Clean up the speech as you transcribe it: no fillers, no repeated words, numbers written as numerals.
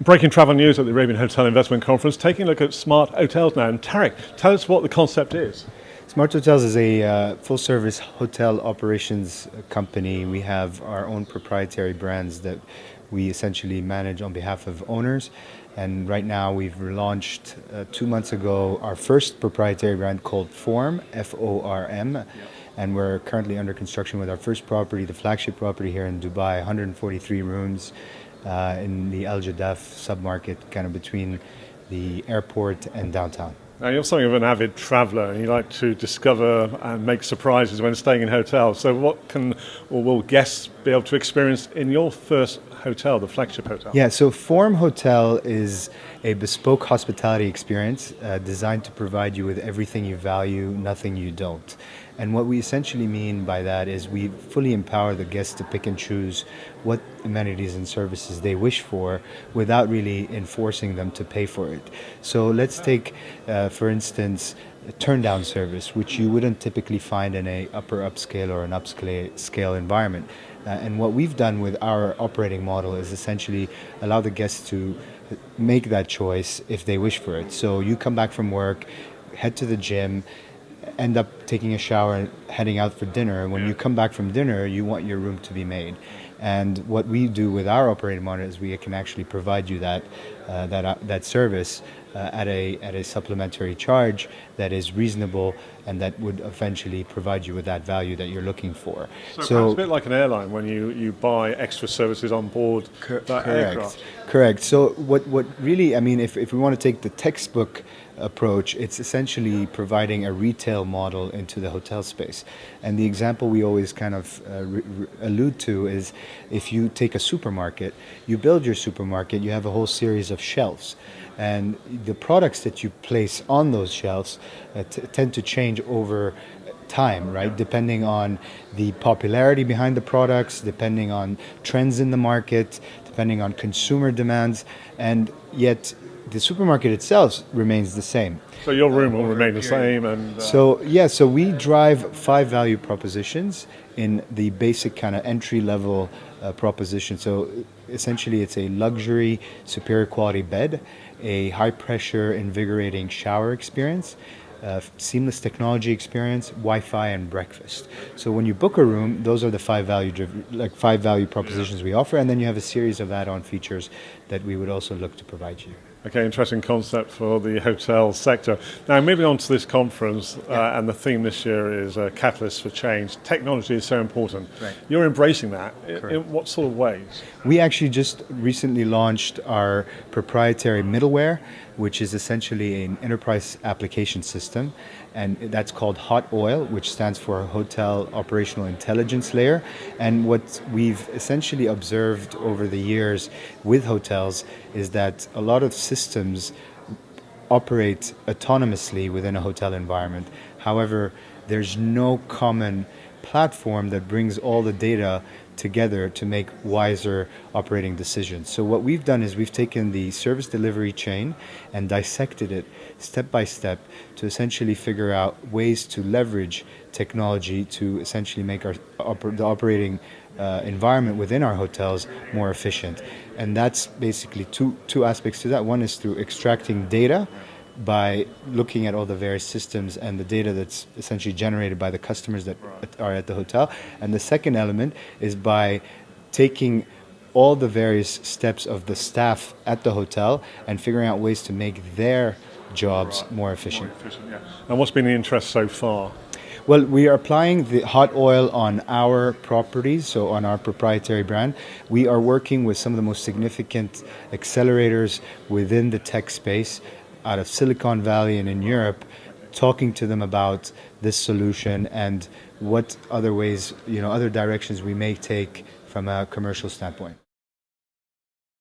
Breaking travel news at the Arabian Hotel Investment Conference, taking a look at Smartotels now. And Tarek, tell us what the concept is. Smartotels is a full-service hotel operations company. We have our own proprietary brands that we essentially manage on behalf of owners. And right now we've launched 2 months ago our first proprietary brand called Form, F-O-R-M. Yep. And we're currently under construction with our first property, the flagship property here in Dubai, 143 rooms in the Al Jadaf submarket, kind of between the airport and downtown. Now, you're something of an avid traveller and you like to discover and make surprises when staying in hotels. So what can or will guests be able to experience in your first hotel, the flagship hotel? Yeah, so Form Hotel is a bespoke hospitality experience designed to provide you with everything you value, nothing you don't. And what we essentially mean by that is we fully empower the guests to pick and choose what amenities and services they wish for without really enforcing them to pay for it. So let's take, for instance, a turn-down service, which you wouldn't typically find in a upper upscale or an upscale environment. And what we've done with our operating model is essentially allow the guests to make that choice if they wish for it. So you come back from work, head to the gym, end up taking a shower and heading out for dinner. When you come back from dinner, you want your room to be made. And what we do with our operating model is we can actually provide you that service at a supplementary charge that is reasonable and that would eventually provide you with that value that you're looking for. So it's a bit like an airline when you buy extra services on board that aircraft. Correct. So what really, I mean, if we want to take the textbook approach, it's essentially providing a retail model into the hotel space. And the example we always kind of allude to is if you take a supermarket, you build your supermarket, you have a whole series of shelves. And the products that you place on those shelves tend to change over time, right? Depending on the popularity behind the products, depending on trends in the market, depending on consumer demands, and yet the supermarket itself remains the same. So your room will remain the same, and so we drive 5 value propositions in the basic kind of entry level proposition. So essentially, it's a luxury, superior quality bed, a high pressure, invigorating shower experience, seamless technology experience, Wi-Fi, and breakfast. So when you book a room, those are the 5 value propositions we offer, and then you have a series of add-on features that we would also look to provide you. Okay, interesting concept for the hotel sector. Now, moving on to this conference, and the theme this year is Catalyst for Change. Technology is so important. Right. You're embracing that. In what sort of ways? We actually just recently launched our proprietary middleware, which is essentially an enterprise application system, and that's called Hot Oil, which stands for Hotel Operational Intelligence Layer. And what we've essentially observed over the years with hotels is that a lot of systems operate autonomously within a hotel environment. However, there's no common platform that brings all the data together to make wiser operating decisions. So what we've done is we've taken the service delivery chain and dissected it step by step to essentially figure out ways to leverage technology to essentially make the operating environment within our hotels more efficient. And that's basically two aspects to that. One is through extracting data by looking at all the various systems and the data that's essentially generated by the customers that are at the hotel. And the second element is by taking all the various steps of the staff at the hotel and figuring out ways to make their jobs more efficient. And what's been the interest so far? Well, we are applying the hot oil on our properties, so on our proprietary brand. We are working with some of the most significant accelerators within the tech space out of Silicon Valley and in Europe, talking to them about this solution and what other ways, other directions we may take from a commercial standpoint.